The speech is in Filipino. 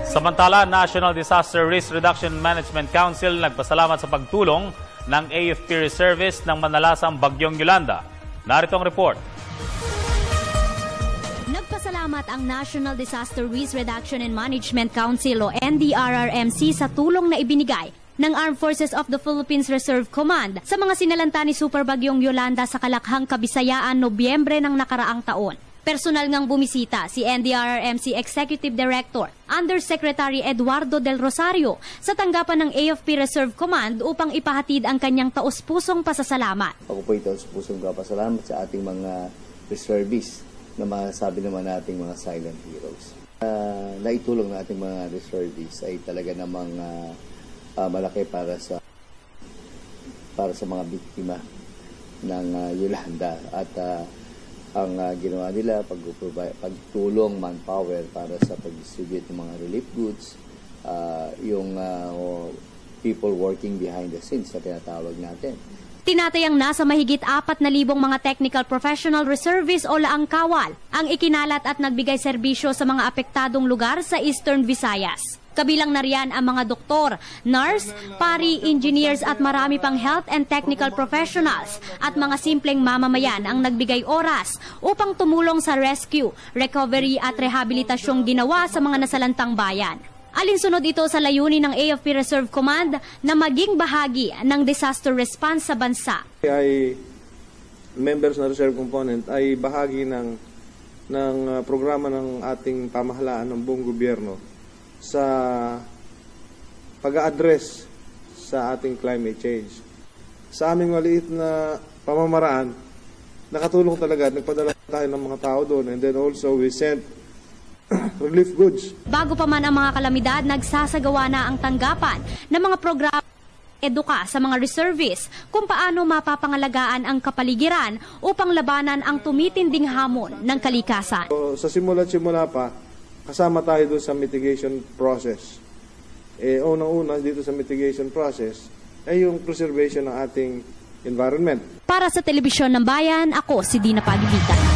Samantala, National Disaster Risk Reduction Management Council nagpasalamat sa pagtulong ng AFP Reservice ng manalasang Bagyong Yolanda. Narito ang report. Nagpasalamat ang National Disaster Risk Reduction and Management Council o NDRRMC sa tulong na ibinigay ng Armed Forces of the Philippines Reserve Command sa mga sinalanta ni Super Bagyong Yolanda sa Kalakhang, Kabisayaan, Nobyembre ng nakaraang taon. Personal ngang bumisita si NDRRMC Executive Director, Undersecretary Eduardo Del Rosario sa tanggapan ng AFP Reserve Command upang ipahatid ang kanyang taus-pusong pasasalamat. Ako po ito taus-pusong pasasalamat sa ating mga reservists na masasabi naman nating mga silent heroes. Naitulong ng ating mga reservists ay talaga namang malaki para sa mga biktima ng Yolanda at ang ginawa nila pagtulong manpower para sa pag-distribute ng mga relief goods, yung people working behind the scenes na tinatawag natin. Tinatayang nasa mahigit 4,000 mga technical professional reservists o laang kawal ang ikinalat at nagbigay serbisyo sa mga apektadong lugar sa Eastern Visayas. Kabilang na riyan ang mga doktor, nurse, pari, engineers at marami pang health and technical professionals at mga simpleng mamamayan ang nagbigay oras upang tumulong sa rescue, recovery at rehabilitasyong ginawa sa mga nasalantang bayan. Alinsunod ito sa layunin ng AFP Reserve Command na maging bahagi ng disaster response sa bansa. Ay members ng reserve component ay bahagi ng programa ng ating pamahalaan ng buong gobyerno sa pag-a-address sa ating climate change. Sa aming maliit na pamamaraan, nakatulong talaga, nagpadala tayo ng mga tao doon, and then also we sent relief goods. Bago pa man ang mga kalamidad, nagsasagawa na ang tanggapan ng mga programa eduka sa mga reservists kung paano mapapangalagaan ang kapaligiran upang labanan ang tumitinding hamon ng kalikasan. So, sa simula pa, kasama tayo doon sa mitigation process. Unang-una dito sa mitigation process ay yung preservation ng ating environment. Para sa Telebisyon ng Bayan, ako si Dina Pagilitan.